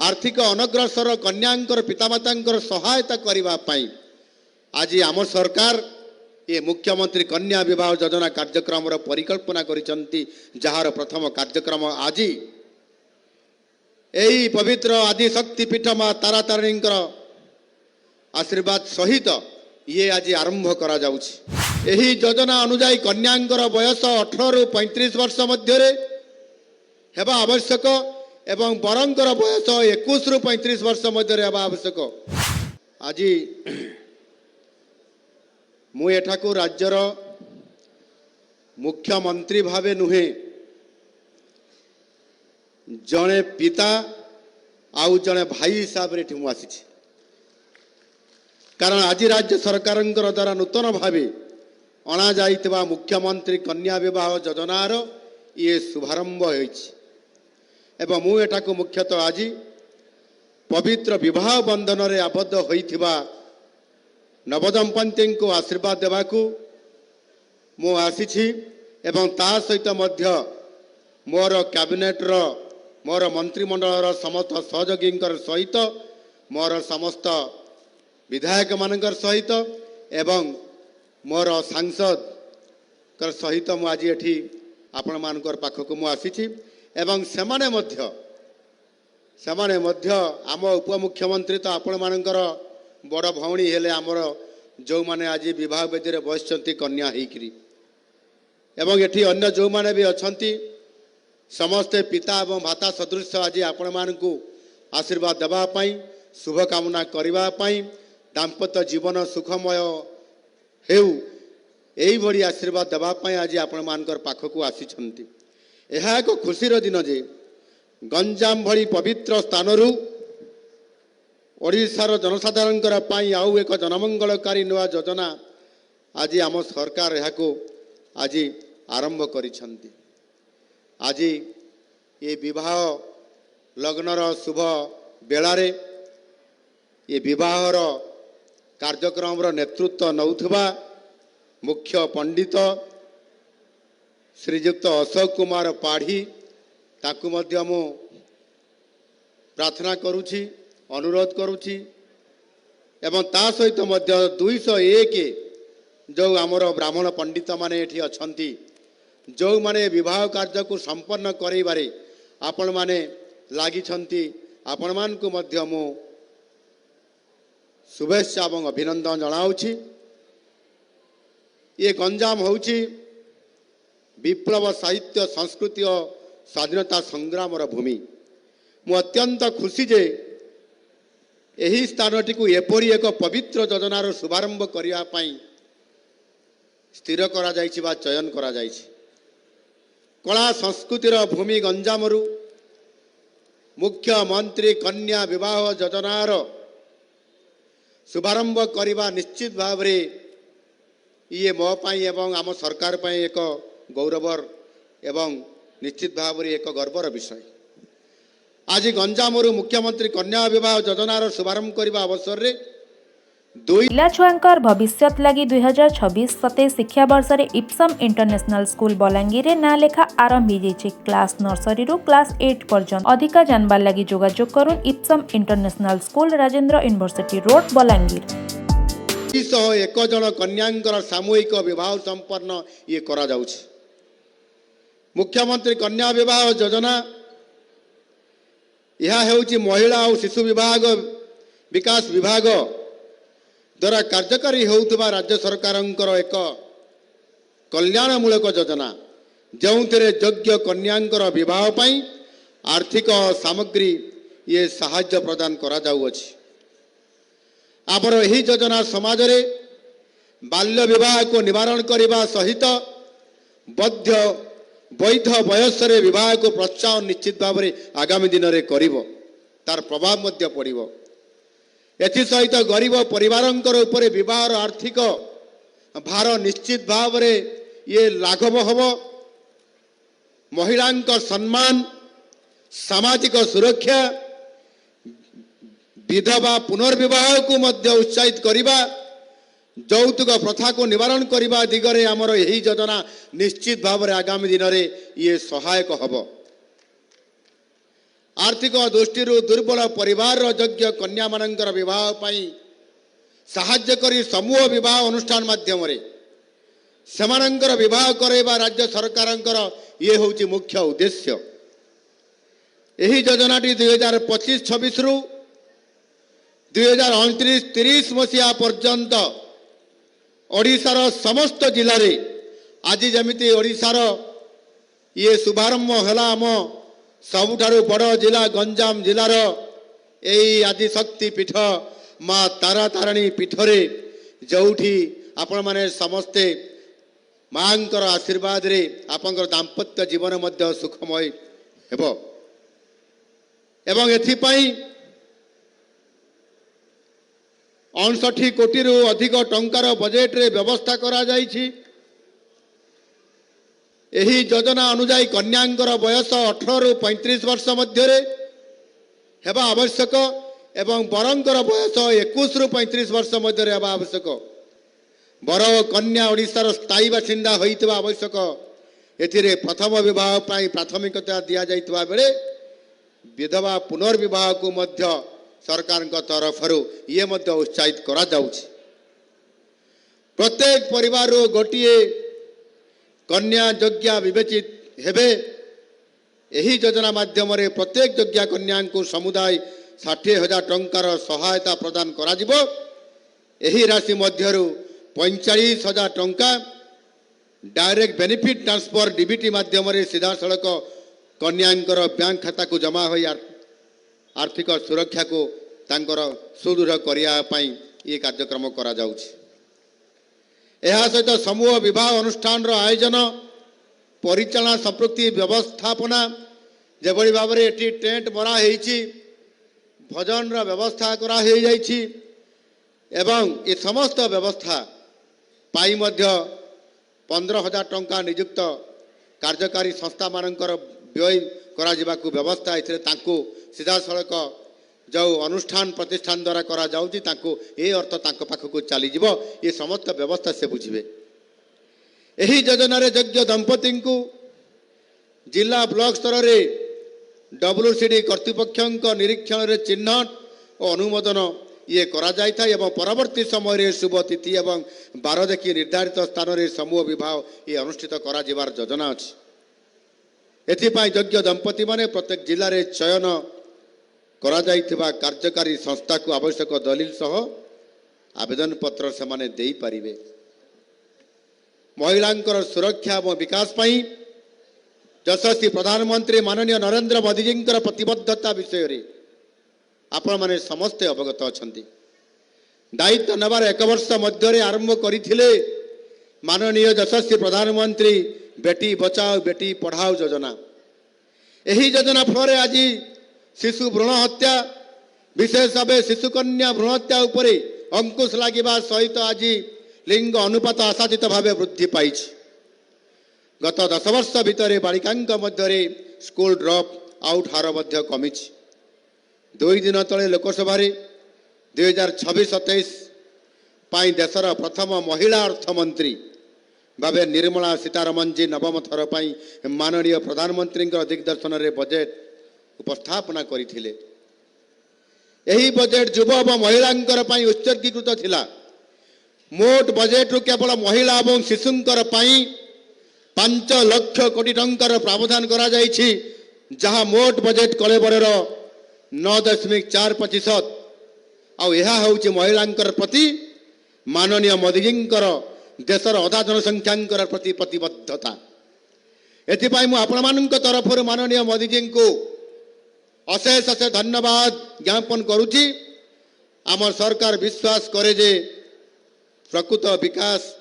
आर्थिक अनग्रसर कन्यांकर पितामातांकर सहायता करने आज आम सरकार ये मुख्यमंत्री कन्या विवाह योजना कार्यक्रम परिकल्पना करिसंती जहार प्रथम कार्यक्रम आज यही पवित्र आदिशक्ति पीठ माँ तारातारिणी आशीर्वाद सहित ये आज आरंभ करा जाउछि। एही योजना अनुसार कन्यांकर बयस 18 रु 35 वर्ष मध्य हेबा आवश्यक एवं बरंकर बयस 21 रु 35 वर्ष मध्य हेबा आवश्यक। आज मु एठाकु राज्यर मुख्यमंत्री भावे नुहे जड़े पिता आउ जड़े भाई हिसाब से मु आसी कारण आज राज्य सरकार द्वारा नूतन भावे अणा जाइतिबा मुख्यमंत्री कन्या विवाह योजनार ये शुभारंभ एवं मु एठाकु मुख्यतः आज पवित्र विवाह बंधन रे आबद्ध होइथिबा नवदंपति को आशीर्वाद देवाकू मु आसी एवं ता सहित मध्य मोर कैबिनेट मोर मंत्रिमंडल समस्त सहयोगी सहित मोर समस्त विधायक मानकर सहित एवं मोर सांसद सहित मु आज एठी आपण मानकर पाखक मु आसी एवं सेमाने मध्य आम उपमुख्यमंत्री तो आपण मानकर बड़ भौणी हेले आमर जो माने आज विवाह वेदी रे बसचंती कन्या हेकरी एवं एठी अन्य जो माने भी अछंती समस्ते पिता एवं भाता सदृश आज आपण मानकू आशीर्वाद देबा पई शुभ कामना करबा पई दाम्पत्य जीवन सुखमय हेउ एई भली आशीर्वाद देबा पई आज आपण मानकर पाखकू आसीछंती। एहा एक खुशीर दिन जे गंजाम भली पवित्र स्थानरू ओडिशार जनसाधारण आउ एक जनमंगलकारी नुआ योजना आज आम सरकार यहाँ आज आरंभ करिछंती। आज ये विवाह लग्नर शुभ बेलारे ये विवाहर कार्यक्रम नेतृत्व नौथुबा मुख्य पंडित श्रीजुक्त अशोक कुमार पाढ़ी ताकू मध्य मु प्रार्थना करुछि अनुरोध करुछि एवं ता सहित मध्य 201 जो आमर ब्राह्मण पंडित माने एठी अछंती जो माने विवाह कार्य को संपन्न करैबारे आपण माने लागि छंती आपण मान को मध्य मु शुभेच्छा एवं अभिनंदन जनाउछि। ये गंजाम होउछि विप्लव साहित्य संस्कृति और स्वाधीनता संग्राम भूमि। मु अत्यंत खुशी जे यही स्थानटी को एपरी एक पवित्र योजनार शुभारंभ करने स्थिर करा जाइछि बा चयन करा जाइछि। कला संस्कृतिर भूमि गंजामरू मुख्यमंत्री कन्या विवाह योजनार शुभारंभ करने निश्चित भाव रे ये मो पाई एवं आम सरकार पाई एक गौरवर एवं निश्चित भाव रे एक गर्वर विषय। आज गंजामरू मुख्यमंत्री कन्या विवाह योजनार शुभारंभ करने अवसर रे पिला छुआंकर भविष्यत लगी 2026-27 शिक्षा वर्ष रे इप्सम इंटरनेशनल स्कूल बलांगीर ना लेखा आरंभ हो जाइए। क्लास नर्सरी रु क्लास 8 पर्यंत अधिका जानबार लगी जोगाजोग करुन Epson international school Rajendra university road Balangir. 101 जन कन्यांकर सामूहिक विवाह संपन्न ये करा जाउछि। मुख्यमंत्री कन्या विवाह योजना यह हेउछि महिला और शिशु विकास विभाग द्वारा कार्यकारी होउतबा राज्य सरकार एक कल्याणमूलक योजना जो योग्य कन्यांकर विवाह पई आर्थिक सामग्री ये साहाय्य प्रदान करा जाउछि। आमर यही योजना समाज रे बाल्य विवाह को निवारण करने सहित वैध बयस रे विवाह को प्रोत्साहन निश्चित भाव में आगामी दिन में करिवो तार प्रभाव मध्य पड़िवो। एथि सहित गरीब परिवारंकर उपरे विवाहर आर्थिक भार निश्चित भाव रे ये लाघव हब। महिलांक सम्मान सामाजिक सुरक्षा विधवा पुनर्विवाह को मध्य उत्साहित करिबा यौतुक प्रथा को निवारण करने दिगरे आमर यही योजना निश्चित भाव में आगामी दिन में ये सहायक हब। आर्थिक दृष्टि दुर्बल परिवार योग्य कन्या मानकर विवाह पाई साहाय्य करी समूह विवाह अनुष्ठान माध्यम सेमानंकर विवाह करैबा राज्य सरकारंकर ये होची मुख्य उद्देश्य। यही योजनाटी 2025-26 रु 2029-30 मसीहा पर्यंत ओडिशार समस्त जिले रे आज जमिति ओडिशार ये शुभारंभ है आम सबुठारु बड़ जिला गंजाम जिलार यही आदिशक्ति पीठ माँ तारा तारिणी पीठरे जोठी आपण माने समस्ते मांकर आशीर्वाद रे आपंकर दाम्पत्य जीवन मध्य सुखमय हेबो एवं एथिपाई 59 कोटी रु अधिक टंकार बजेट रे व्यवस्था करा जाइछि। यही योजना अनुजाई कन्यांकर बयस 18 रु 35 वर्ष मध्य हेबा आवश्यक एवं बरंकर बयस 21 रु 35 वर्ष मध्य हेबा आवश्यक। बर कन्या ओडिशार स्थायी बासिंदा होइतबा आवश्यक। एथिरे प्रथम विवाह पाई प्राथमिकता दिया जाइतबा बेले विधवा पुनर्विवाह को मध्य सरकार तरफ ये मध्य उत्साहित करा जाउछि। प्रत्येक परिवार गोटिए कन्या योग्या विवेचित हेबे। यही योजना माध्यम प्रत्येक योग्या कन्या को समुदाय 60,000 टंकार सहायता प्रदान करा जिवो। यही राशि मध्यरु 45,000 टंका डायरेक्ट बेनिफिट ट्रांसफर डीबीटी माध्यम सीधा सड़क कन्यांकर बैंक खाता को जमा हो आर्थिक सुरक्षा को तांकर सुदृढ़ करने ये कार्यक्रम करा जाउछि। यह सहित समूह विवाह अनुष्ठान आयोजन परिचालना संपृक्ति व्यवस्थापना जेभली भाव में एटी टेंट मरा होइछि भजन व्यवस्था करा हो जाइछि एवं ये समस्त व्यवस्था पाई मध्य 15,000 टंका नियुक्त कार्यकारी संस्था मानकर व्यय करा जिबाकू व्यवस्था एथिरे तांको सीधा सड़क जो अनुष्ठान प्रतिष्ठान द्वारा करा जाउछि तांको ए अर्थ तांको पाखको चली जिवो। ये समस्त व्यवस्था से बुझिबे। एही योजना रे योग्य दंपति को जिला ब्लॉक स्तर रे WCD कर्तृपक्षक निरीक्षण रे चिन्हट और अनुमोदन ये करा जाय था एवं परवर्ती समय रे शुभ तिथि एवं 12 देखि निर्धारित स्थान रे समूह विवाह ये अनुष्ठित करा जिबार योजना अछि। एथिपाई योग्य दंपति माने प्रत्येक जिले में चयन करा जाइथिबा कार्यकारी संस्था को आवश्यक दलिल सह आवेदन पत्र से माने देई परिबे। महिलांकर सुरक्षा और विकास पाई यशस्वी प्रधानमंत्री माननीय नरेंद्र मोदी जी प्रतिबद्धता विषय रे आपण माने समस्ते अवगत अछंती। दायित्व नेबार 1 वर्ष मध्य आरंभ करथिले माननीय यशस्वी प्रधानमंत्री बेटी बचाओ बेटी पढ़ाओ योजना। यही योजना फल आज शिशु भ्रूण हत्या विशेष भाव शिशु कन्या भ्रूण हत्या उपरे अंकुश लगे सहित आज लिंग अनुपात आशातीत भाव वृद्धि पाई। गत 10 वर्ष भितर बालिकांक मध्य स्कूल ड्रप आउट हार मध्य कमी। 2 दिन तले लोकसभा 2026-27 पाई देशर प्रथम महिला अर्थमंत्री भावे निर्मला सीतारमण जी नवम थर पाई माननीय प्रधानमंत्री दिग्दर्शन रे बजेट उपस्थापना करथिले। यही बजेट युवा और महिलांकर पाई उत्सर्गीकृत थिला। मोट बजेट रु केवल महिला और शिशुंकर पाई 5 लाख कोटी टंकार प्रावधान करा जाइछि जहां मोट बजेट कलेबरर 9.4%। आ यह होउछि महिलांकर प्रति माननीय मोदी जींकर देशर अधा जनसंख्या प्रति प्रतिबद्धता। एथिपाई मु आपण मानक तरफ माननीय मोदी जी को अशेष अशेष धन्यवाद ज्ञापन करुछि। आम सरकार विश्वास करे जे प्रकृत विकास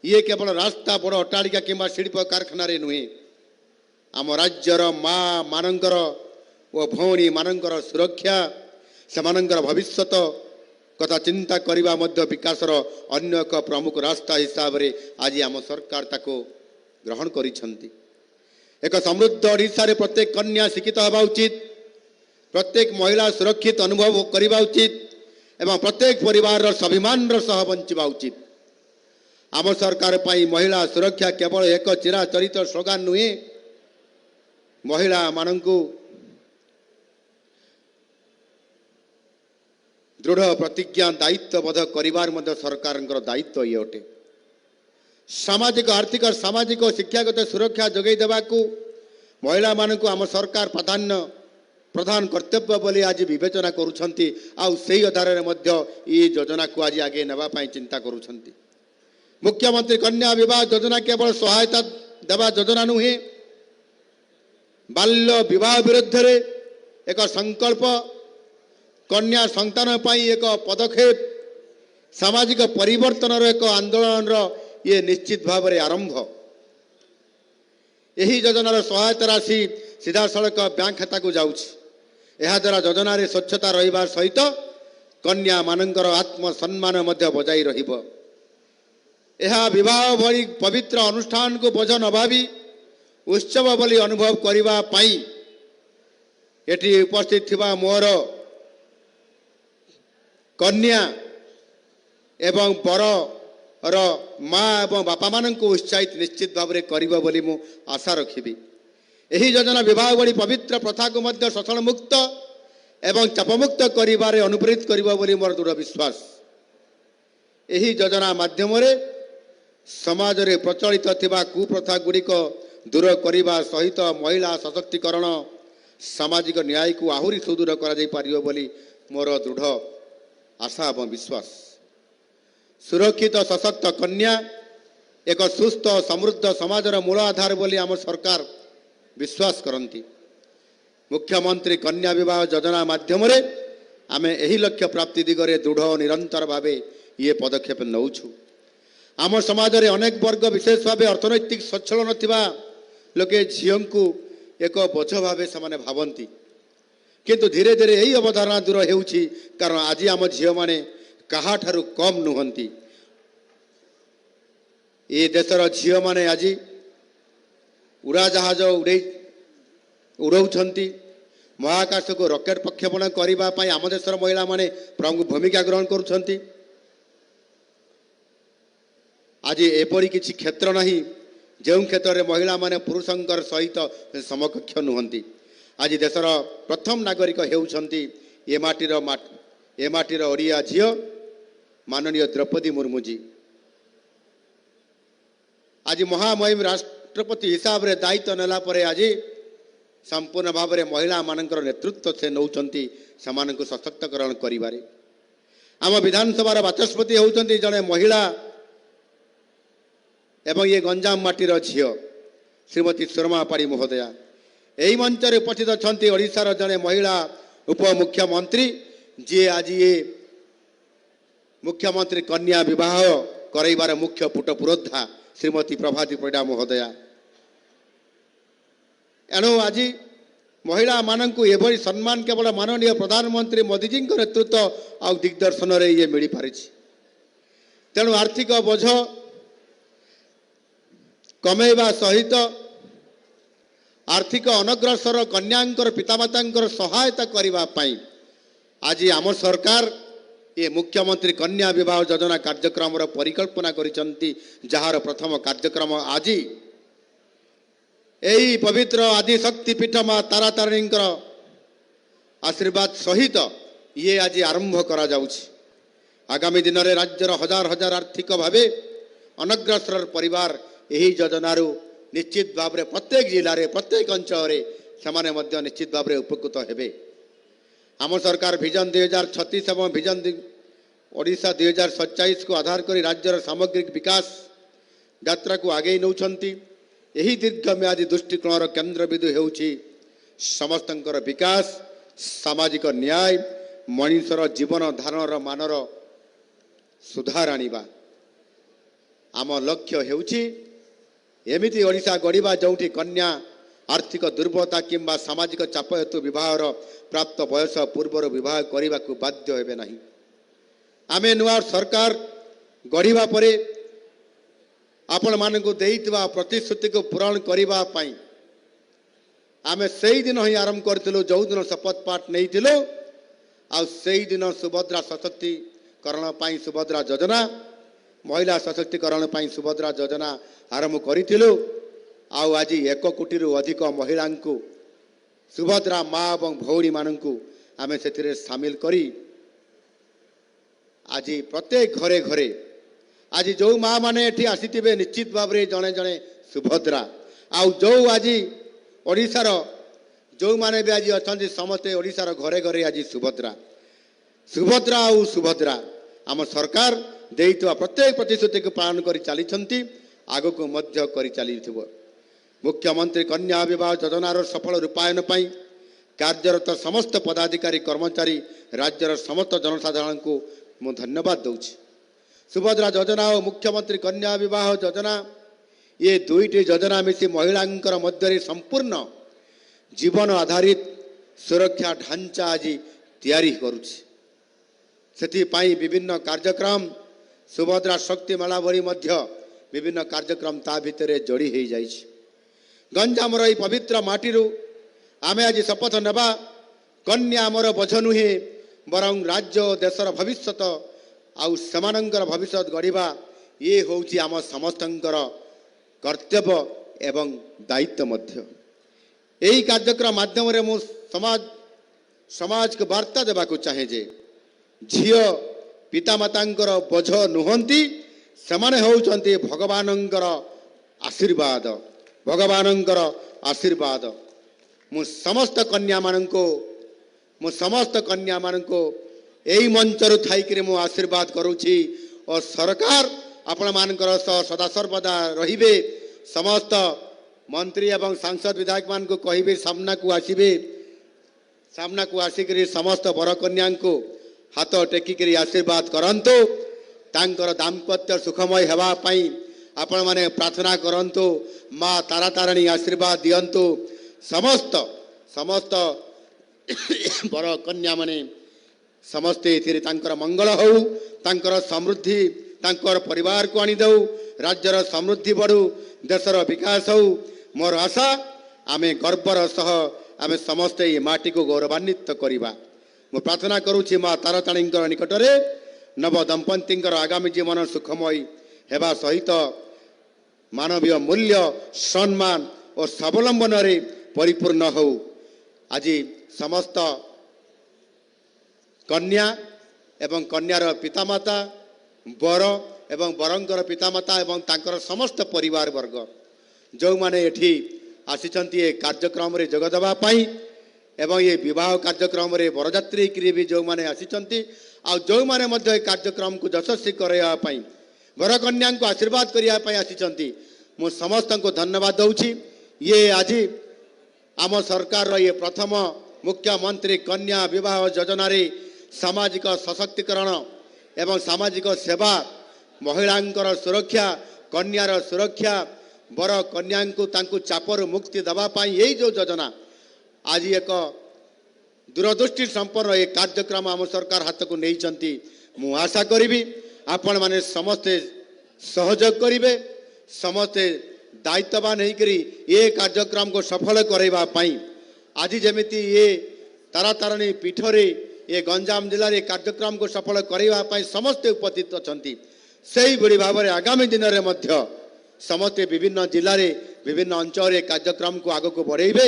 ये केवल रास्ता बड़ अट्टालिका किंबा शिल्प कारखाना नुहे आम राज्यर माँ मानकर ओ भौणी मानकर सुरक्षा सेमानंकर भविष्यत कथा चिंता करिबा मध्य विकासर अन्य एक प्रमुख रास्ता हिसाब रे आज आम सरकार ताको ग्रहण करिसंती। एक समृद्ध ओडिशा रे प्रत्येक कन्या शिक्षित होगा उचित, प्रत्येक महिला सुरक्षित अनुभव करवा उचित एवं प्रत्येक परिवार स्वाभिमान सह बंचिबा उचित। आम सरकार पाई महिला सुरक्षा केवल एक चिराचरित स्लोगान नुहे, महिला मानंकु दृढ़ प्रतिज्ञा दायित्वबोध करिवार मध्य सरकारଙ୍କର दायित्व ये अटे। सामाजिक आर्थिक सामाजिक और शिक्षागत सुरक्षा जोगाई देवाकू महिला मानकू आम सरकार प्राधान्य प्रधान कर्तव्य बोली आज विवेचना करुछंती आउ सेही आधार रे मध्य ई योजना को आज आगे नेबा पई चिंता करुछंती। मुख्यमंत्री कन्या विवाह योजना केवल सहायता देवा योजना नुहे, बाल्य विवाह विरुद्ध रे एक संकल्प, कन्या संतान पाई एक पदक्षेप, सामाजिक परिवर्तन एक आंदोलन ये निश्चित भाव में आरंभ। यही योजनार सहायता राशि सीधा सड़क बैंक खाता को जाउछि। यह द्वारा योजना रे स्वच्छता रहिबार सहित कन्या मानकर आत्मसम्मान मध्य बजाई रहिब। यह विवाह भली पवित्र अनुष्ठान को बोझ न भावी उत्सव बोली अनुभव करिबा पाई एटी उपस्थित थिबा मोर कन्या एवं बर माँ एवं बापा मान को उत्साहित निश्चित भाव में करिबा बोली मु आशा रखिबी। यही योजना विवाह भली पवित्र प्रथा को मध्य शोषण मुक्त एवं चापमुक्त करिबारे अनुप्रेरित करिबा बोली मोर दृढ़ विश्वास। यही योजना माध्यम रे समाज रे प्रचलित थिबा कुप्रथा गुड़िक दूर करिबा सहित महिला सशक्तिकरण सामाजिक न्याय को आहुरी सुदूर करा जाई पारियो बोली मोर दृढ़ आशा एवं विश्वास। सुरक्षित सशक्त कन्या एक सुस्थ समृद्ध समाजर मूल आधार बोली आम सरकार विश्वास करती। मुख्यमंत्री कन्या विवाह योजना माध्यम रे आमे एही लक्ष्य प्राप्ति दिगरे दृढ़ निरंतर भावे ये पदक्षेप नौछु। आम समाज रे अनेक वर्ग विशेष भावे अर्थनैतिक सच्छल नथिबा लोके झियों को एक बोझ भावे समाने भावंती, किंतु धीरे धीरे यही अवधारणा दूर हेउछि कारण आज आम झियो माने कहा ठारू कम नुहंती। ये देशर झियो माने आज उड़ाजहाज उड़ाउछंती, महाकाश को रॉकेट प्रक्षेपण करिबा पई आम देशर महिला माने प्रमुख भूमिका ग्रहण करुछंती। आज एपरी किछि क्षेत्र नहीं जो क्षेत्र में महिला माने पुरुषंकर सहित समकक्ष नुहंती। आज देशर प्रथम नागरिक हेउछंती ए माटीर ओडिया झियो माननीय द्रौपदी मुर्मू जी। आज महामहिम राष्ट्रपति हिसाब रे दायित्व नेला परे आज संपूर्ण भाव में महिला मानकर नेतृत्व से नौचंती समानक सशक्तकरण करिबारे। आम विधानसभा बाचस्पति होउचंती जने महिला एवं ये गंजाम माटीर झियो श्रीमती शर्मा पाड़ी महोदया। यही मंच रे उपस्थित अछंती ओडिशार जने महिला उपमुख्यमंत्री जी आज ये मुख्यमंत्री कन्या विवाह करैबार मुख्य पुटपुरोधा श्रीमती प्रभाती परिडा महोदया। एणु आज महिला मानंकु एभली सम्मान केवल माननीय प्रधानमंत्री मोदी जी नेतृत्व आ दिग्दर्शन रे ये मिल पारि। तेणु आर्थिक बोझ कमेवा सहित आर्थिक अनग्रसर कन्यांकर पितामातांकर सहायता करिबा पाई आज आम सरकार ये मुख्यमंत्री कन्या विवाह योजना कार्यक्रम परिकल्पना करिसंती, जहार प्रथम कार्यक्रम आज यही पवित्र आदिशक्ति पीठ माँ तारातारिणी आशीर्वाद सहित ये आज आरंभ करा जाउछि। आगामी दिन में राज्यर हजार हजार आर्थिक भावे अनग्रसर परिवार यही योजनारू निश्चित भाव में प्रत्येक जिले में प्रत्येक अंचल से निश्चित भाव में उपकृत हेबे। आम सरकार विजन 2036 एवं विजन ओडिशा 2047 को आधार कर राज्यर सामग्रिक विकास यात्रा को आगे नौछंती। यही दीर्घम्यादी दृष्टिकोणर केन्द्र बिंदु हेउछि समस्तंकर विकास, सामाजिक न्याय, मनुष्यर जीवन धारणर मानर सुधार आनिबा। आम लक्ष्य हेउछि एमिति ओडिशा गढ़िबा जोंठी कन्या आर्थिक दुर्बलता किंबा सामाजिक चाप हेतु विवाहर प्राप्त बयस पूर्वर विवाह करने को बाध्य हेबे नहीं। आमे नुआ सरकार गढ़िबा परे आपण मानकु देइतबा प्रतिश्रुति को पूरण करिबा पई आमे सेही दिन ही आरंभ करथिलु जो दिन शपथ पाठ नैथिलु आ सेही दिन सुभद्रा सशक्तिकरण पई सुभद्रा योजना, महिला सशक्तिकरण पई सुभद्रा योजना आरंभ करिथिलु। आज 1 कोटी अधिक महिला सुभद्रा माँ और भौणी मानू आमे से सामिल करी आज प्रत्येक घरे घरे आज जो माँ मैंने एठी आसीथिबे निश्चित भाव में जड़े जड़े सुभद्रा आउ जो आज ओडिशार जो माने भी आज अच्छा समस्ते ओडिशार घरे घरे आज सुभद्रा सुभद्रा आउ सुभद्रा आम सरकार देइतवा प्रत्येक प्रतिश्रुति को पालन कर चली आग को मध्य कर चली मुख्यमंत्री कन्या विवाह योजनार सफल रूपायन पाई कार्यरत समस्त पदाधिकारी कर्मचारी राज्यर समस्त जनसाधारण को मु धन्यवाद दूची सुभद्रा योजना और मुख्यमंत्री कन्या विवाह योजना ये दुईटी योजना मिसी महिलांकर मध्य संपूर्ण जीवन आधारित सुरक्षा ढांचा आज तैयारी करुछि सेथिपाई विभिन्न कार्यक्रम सुभद्रा शक्ति मेला भरी मध्य विभिन्न कार्यक्रम ता भितर जोड़ी हो जाइछि गंजामर ये पवित्र माटीरू आमे आज शपथ नेबा कन्या आमर बोझ नुहे बरं राज्य देशर भविष्यत आउ सेमानंकर भविष्य गढ़ा ये होउछि आम समस्तंकर कर्तव्य एवं दायित्व मध्य यही कार्यक्रम माध्यम रे मु समाज को वार्ता देवा चाहे जे झियो पितामातांकर बोझ नुहंती सेमाने होउछंती भगवानंकर आशीर्वाद भगवानंकर आशीर्वाद मु समस्त कन्या माननको यही मंचर थाई मु आशीर्वाद करुछि और सरकार आपण मानकर सदा सर्वदा रहिबे समस्त मंत्री एवं सांसद विधायक मान को कहिबे सामना को आसिक समस्त बर कन्या को हाथ टेकिक आशीर्वाद करंतु तांकर दाम्पत्य सुखमय हेबा पई आपण माने प्रार्थना करंतु माँ तारा तारिणी आशीर्वाद दियंतु समस्त समस्त बर कन्या माने समस्ते एथिरे तांकर मंगल हो तांकर समृद्धि तांकर परिवार को आनी दऊ राज्यर समृद्धि बढ़ू देशर विकास हो मोर आशा आमे गर्वर सह आमे समस्ते ये माटी को गौरवान्वित करिबा मु प्रार्थना करुछि माँ ताराताणी निकट में नव दंपति आगामी जीवन सुखमय हेबा सहित मानवीय मूल्य सम्मान और स्वावलंबन रे परिपूर्ण हो आज समस्त कन्या एवं कन्यार पितामाता बर एवं बरंकर पितामाता एवं तांकर समस्त परिवार वर्ग जो माने एठी आसीचंती ए कार्यक्रम रे जोग देबा पाई एवं ये विवाह कार्यक्रम रे बरजात्री की भी जो माने आसीचंती आ जो माने मध्य कार्यक्रम को यशस्वी करया पाई बर कन्या को आशीर्वाद करिया पाई आसीचंती मु समस्त को धन्यवाद दउछि ये आज आम सरकार रो ये प्रथम मुख्यमंत्री कन्या विवाह योजना रे सामाजिक सशक्तिकरण एवं सामाजिक सेवा महिलांकर सुरक्षा कन्यार सुरक्षा बर कन्या को तांकु चापर मुक्ति दबा पाई यही जो योजना आज एक दूरदृष्टि संपन्न एक कार्यक्रम आम सरकार हाथ को नहीं चंती मु आशा करी आपण माने समस्ते सहयोग करिवे समस्ते दायित्ववान होकरी ये कार्यक्रम को सफल करवा पाई आज जमिति ये तारातारिणी पीठरे ये गंजाम जिले में कार्यक्रम को सफल करने समस्ते उपस्थित अच्छा से ही भाव में आगामी दिन में समस्ते विभिन्न जिले में विभिन्न अंचल कार्यक्रम को आग को बढ़ेबे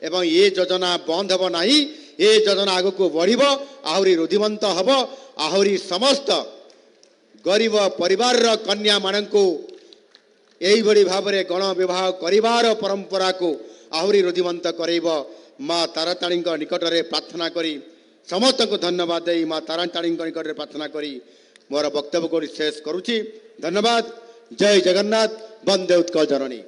एवं ये योजना बंद हेब ना ये योजना आग को बढ़ आहरी रुधिमंत हम आहरी समस्त गरीब परिवार कन्या मान को यही भाव में गण विवाह करिवार परंपरा को आहरी रुधिमंत करब माँ ताराताणी निकट में प्रार्थना करी समस्त को धन्यवाद दे माँ ताराताणी निकट में प्रार्थना करी मोर वक्तव्य को शेष करुछि धन्यवाद जय जगन्नाथ वंदे उत्कल जननी।